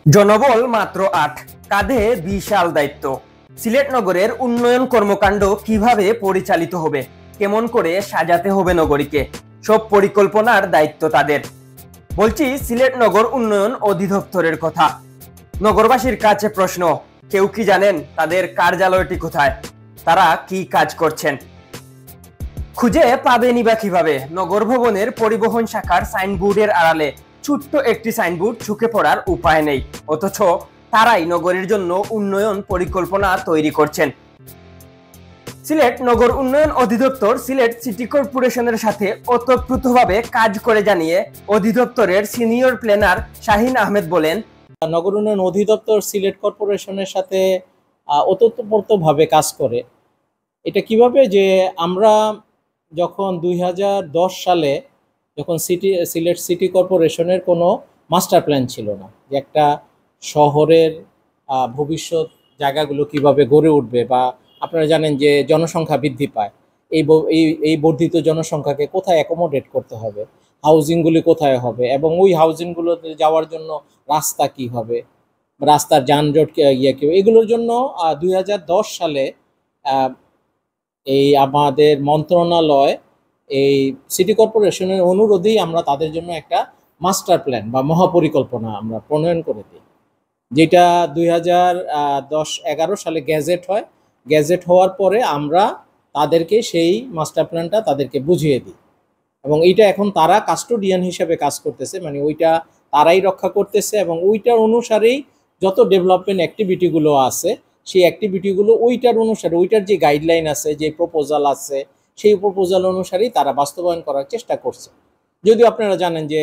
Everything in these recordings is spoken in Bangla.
জনবল মাত্র ৮, কাঁধে বিশাল দায়িত্ব। সিলেট নগরের উন্নয়ন কর্মকাণ্ড কিভাবে পরিচালিত হবে, কেমন করে সাজাতে হবে নগরীকে, সব পরিকল্পনার দায়িত্ব তাদের। বলছি সিলেট নগর উন্নয়ন অধিদপ্তরের কথা। নগরবাসীর কাছে প্রশ্ন, কেউ কি জানেন তাদের কার্যালয়টি কোথায়, তারা কি কাজ করছেন? খুঁজে পাবেনই বা কিভাবে? নগর ভবনের পরিবহন শাখার সাইনবোর্ডের আড়ালে ছোট্ট একটি সাইনবোর্ড চোখে পড়ার উপায় নেই, অথচ তারাই নগরের জন্য উন্নয়ন পরিকল্পনা তৈরি করছেন। সিলেট নগর উন্নয়ন অধিদপ্তর সিলেট সিটি কর্পোরেশনের সাথে ওতপ্রোতভাবে কাজ করে জানিয়ে অধিদপ্তরের সিনিয়র প্ল্যানার শাহিন আহমেদ বলেন, নগর উন্নয়ন অধিদপ্তর সিলেট কর্পোরেশনের সাথে ওতপ্রোতভাবে কাজ করে। এটা কিভাবে, যে আমরা যখন 2010 সালে যখন সিলেট সিটি কর্পোরেশনের কোনো মাস্টার প্ল্যান ছিল না, যে একটা শহরের ভবিষ্যৎ জায়গাগুলো কিভাবে গড়ে উঠবে, বা আপনারা জানেন যে জনসংখ্যা বৃদ্ধি পায়, এই বর্ধিত জনসংখ্যাকে কোথায় অ্যাকোমোডেট করতে হবে, হাউজিংগুলি কোথায় হবে, এবং ওই হাউজিংগুলোতে যাওয়ার জন্য রাস্তা কি হবে, রাস্তার যানজট কি, এগুলোর জন্য 2010 সালে এই আমাদের মন্ত্রণালয় এই সিটি কর্পোরেশনের অনুরোধেই আমরা তাদের জন্য একটা মাস্টার প্ল্যান বা মহাপরিকল্পনা আমরা প্রণয়ন করে দিই, যেটা 2010-11 সালে গ্যাজেট হয়। গ্যাজেট হওয়ার পরে আমরা তাদেরকে সেই মাস্টার প্ল্যানটা তাদেরকে বুঝিয়ে দিই, এবং এইটা এখন তারা কাস্টোডিয়ান হিসেবে কাজ করতেছে, মানে ওইটা তারাই রক্ষা করতেছে, এবং ওইটার অনুসারেই যত ডেভেলপমেন্ট অ্যাক্টিভিটিগুলো আছে সেই অ্যাক্টিভিটিগুলো ওইটার অনুসারে, ওইটার যে গাইডলাইন আছে, যে প্রপোজাল আছে, সেই প্রপোজাল অনুসারেই তারা বাস্তবায়ন করার চেষ্টা করছে। যদিও আপনারা জানেন যে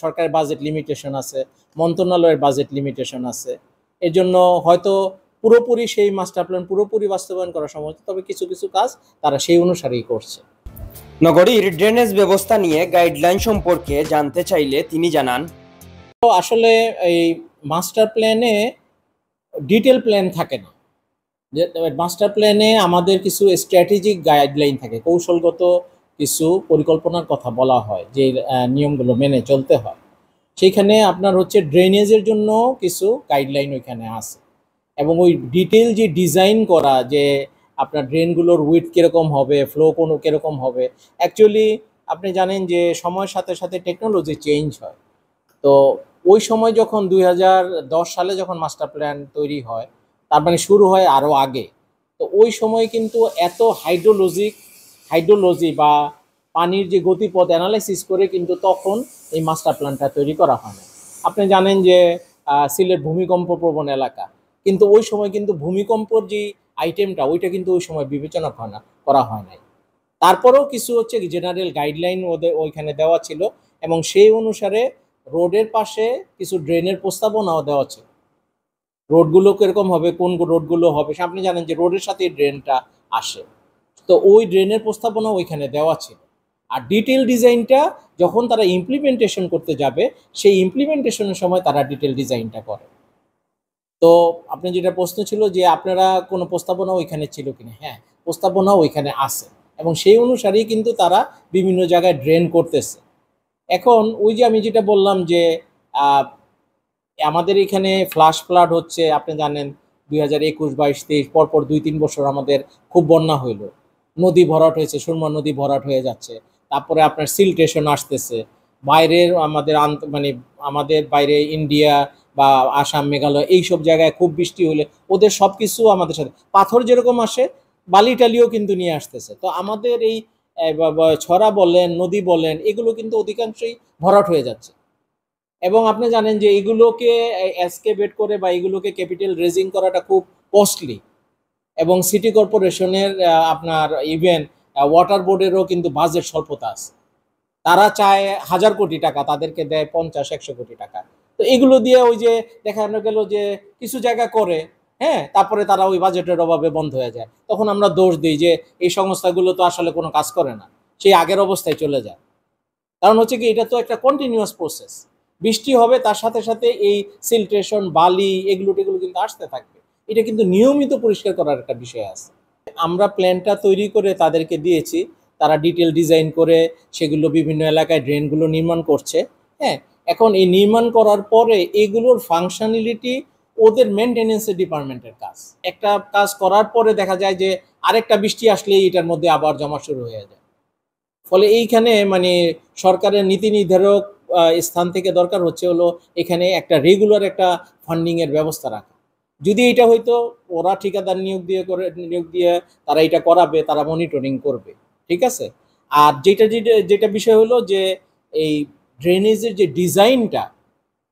সরকারের বাজেট লিমিটেশন আছে, মন্ত্রণালয়ের বাজেট লিমিটেশন আছে, এর জন্য হয়তো পুরোপুরি সেই মাস্টার প্ল্যান পুরোপুরি বাস্তবায়ন করা সম্ভব, তবে কিছু কিছু কাজ তারা সেই অনুসারেই করছে। নগরীর ড্রেনেজ ব্যবস্থা নিয়ে গাইডলাইন সম্পর্কে জানতে চাইলে তিনি জানান, তো আসলে এই মাস্টার প্ল্যানে ডিটেল প্ল্যান থাকে না, যে মাস্টার প্ল্যানে আমাদের কিছু স্ট্র্যাটেজিক গাইডলাইন থাকে, কৌশলগত কিছু পরিকল্পনার কথা বলা হয়, যে নিয়মগুলো মেনে চলতে হয়। সেইখানে আপনার হচ্ছে ড্রেনেজের জন্য কিছু গাইডলাইন ওইখানে আছে, এবং ওই ডিটেল যে ডিজাইন করা, যে আপনার ড্রেনগুলোর উইথ কীরকম হবে, ফ্লো কোনো কীরকম হবে। অ্যাকচুয়ালি আপনি জানেন যে সময়ের সাথে সাথে টেকনোলজি চেঞ্জ হয়। তো ওই সময় যখন 2010 সালে যখন মাস্টার প্ল্যান তৈরি হয়, তার মানে শুরু হয় আরও আগে। তো ওই সময় কিন্তু এত হাইড্রোলজি বা পানির যে গতিপথ অ্যানালাইসিস করে কিন্তু তখন এই মাস্টার প্ল্যানটা তৈরি করা হয় না। আপনি জানেন যে সিলেট ভূমিকম্প প্রবণ এলাকা, কিন্তু ওই সময় কিন্তু ভূমিকম্পর যে আইটেমটা ওইটা কিন্তু ওই সময় বিবেচনা করা হয় নাই। তারপরেও কিছু হচ্ছে জেনারেল গাইডলাইন ওদের ওইখানে দেওয়া ছিল, এবং সেই অনুসারে রোডের পাশে কিছু ড্রেনের প্রস্তাবনাও দেওয়া ছিল। রোডগুলো কীরকম হবে, কোন রোডগুলো হবে, আপনি জানেন যে রোডের সাথে ড্রেনটা আসে, তো ওই ড্রেনের প্রস্তাবনা ওইখানে দেওয়া ছিল। আর ডিটেল ডিজাইনটা যখন তারা ইমপ্লিমেন্টেশন করতে যাবে, সেই ইমপ্লিমেন্টেশনের সময় তারা ডিটেল ডিজাইনটা করে। তো আপনি যেটা প্রশ্ন ছিল যে আপনারা কোনো প্রস্তাবনা ওইখানে ছিল কিনা, হ্যাঁ, প্রস্তাবনা ওইখানে আছে, এবং সেই অনুসারেই কিন্তু তারা বিভিন্ন জায়গায় ড্রেন করতেছে। এখন ওই যে আমি যেটা বললাম যে আমাদের এখানে ফ্লাড হচ্ছে, আপনি জানেন 2021, 22, 23 পরপর 2-3 বছর আমাদের খুব বন্যা হইল, নদী ভরাট হয়েছে, সুরমা নদী ভরাট হয়ে যাচ্ছে। তারপরে আপনার সিলটেশন আসতেছে, বাইরের আমাদের বাইরে ইন্ডিয়া বা আসাম, মেঘালয় এইসব জায়গায় খুব বৃষ্টি হলে ওদের সব কিছু আমাদের সাথে, পাথর যেরকম আসে বালি টালিও কিন্তু নিয়ে আসতেছে। তো আমাদের এই ছড়া বলেন, নদী বলেন, এগুলো কিন্তু অধিকাংশই ভরাট হয়ে যাচ্ছে, এবং আপনি জানেন যে এগুলোকে এসকেভেট করে বা এগুলোকে ক্যাপিটাল রেজিং করাটা খুব কস্টলি, এবং সিটি কর্পোরেশনের আপনার ইভেন ওয়াটার বোর্ডেরও কিন্তু বাজেট স্বল্পতা আছে। তারা চায় 1000 কোটি টাকা, তাদেরকে দেয় 50-100 কোটি টাকা। তো এগুলো দিয়ে ওই যে দেখানো গেল যে কিছু জায়গা করে, হ্যাঁ, তারপরে তারা ওই বাজেটের অভাবে বন্ধ হয়ে যায়। তখন আমরা দোষ দিই যে এই সংস্থাগুলো তো আসলে কোনো কাজ করে না, সেই আগের অবস্থায় চলে যায়। কারণ হচ্ছে কি, এটা তো একটা কন্টিনিউয়াস প্রসেস, বৃষ্টি হবে তার সাথে সাথে এই সিলট্রেশন, বালি, এগুলো কিন্তু আসতে থাকবে। এটা কিন্তু নিয়মিত পরিষ্কার করার একটা বিষয় আছে। আমরা প্ল্যানটা তৈরি করে তাদেরকে দিয়েছি, তারা ডিটেল ডিজাইন করে সেগুলো বিভিন্ন এলাকায় ড্রেনগুলো নির্মাণ করছে, হ্যাঁ, এখন এই নির্মাণ করার পরে এগুলোর ফাংশনালিটি ওদের মেনটেনেন্সের ডিপার্টমেন্টের কাজ। একটা কাজ করার পরে দেখা যায় যে আরেকটা বৃষ্টি আসলেই এটার মধ্যে আবার জমা শুরু হয়ে যায়। ফলে এইখানে মানে সরকারের নীতি নির্ধারক স্থান থেকে দরকার হচ্ছে হলো এখানে একটা রেগুলার একটা ফান্ডিং এর ব্যবস্থা রাখা। যদি এটা হয়তো ওরা ঠিকাদার নিয়োগ দিয়ে তারা এটা করাবে, তারা মনিটরিং করবে, ঠিক আছে। আর যেটা যেটা যেটা বিষয় হলো যে এই ড্রেনেজের যে ডিজাইনটা,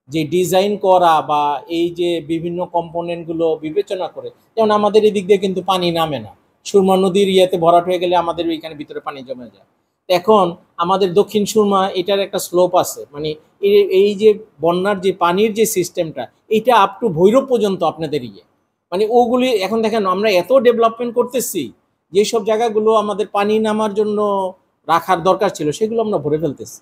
যে ডিজাইন করা বা এই যে বিভিন্ন কম্পোনেন্টগুলো বিবেচনা করে, যেমন আমাদের এই দিক দিয়ে কিন্তু পানি নামে না, সুরমা নদীর ইয়েতে ভরাট হয়ে গেলে আমাদের ওইখানে ভিতরে পানি জমে যায়। এখন আমাদের দক্ষিণ সুরমা এটার একটা স্লোপ আছে, মানে এই যে বন্যার যে পানির যে সিস্টেমটা, এটা আপ টু ভৈরব পর্যন্ত আপনাদের মানে ওগুলি এখন দেখেন আমরা এত ডেভেলপমেন্ট করতেছি, যেসব জায়গাগুলো আমাদের পানি নামার জন্য রাখার দরকার ছিল সেগুলো আমরা ভরে ফেলতেছি।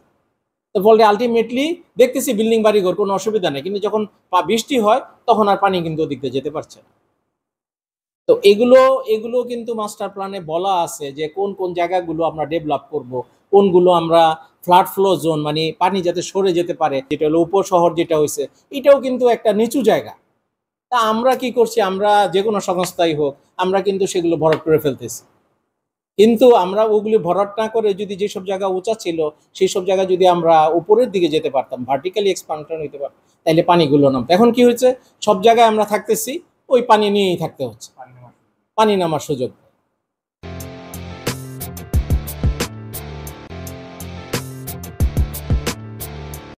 তো ফলে আলটিমেটলি দেখতেছি বিল্ডিং বাড়িঘর কোনো অসুবিধা নেই, কিন্তু যখন বৃষ্টি হয় তখন আর পানি কিন্তু ওদিক দিয়ে যেতে পারছে না। তো এগুলো এগুলো কিন্তু মাস্টার প্ল্যানে বলা আছে যে কোন কোন জায়গাগুলো আমরা ডেভেলপ করব, কোনগুলো আমরা ফ্লাড ফ্লো জোন, মানে পানি যাতে সরে যেতে পারে, যেটা হলো উপশহর যেটা হয়েছে, এটাও কিন্তু একটা নিচু জায়গা। তা আমরা কি করছি, আমরা যে কোনো সংস্থাই হোক আমরা কিন্তু সেগুলো ভরাট করে ফেলতেছি। কিন্তু আমরা ওগুলি ভরাট না করে যদি যেসব জায়গা উঁচা ছিল সেই সব জায়গা যদি আমরা উপরের দিকে যেতে পারতাম, ভার্টিক্যালি এক্সপানশন হইতে পারতাম, তাহলে পানিগুলো নামতো। এখন কি হয়েছে, সব জায়গায় আমরা থাকতেছি ওই পানি নিয়েই থাকতে হচ্ছে, পানি নামার সুযোগ।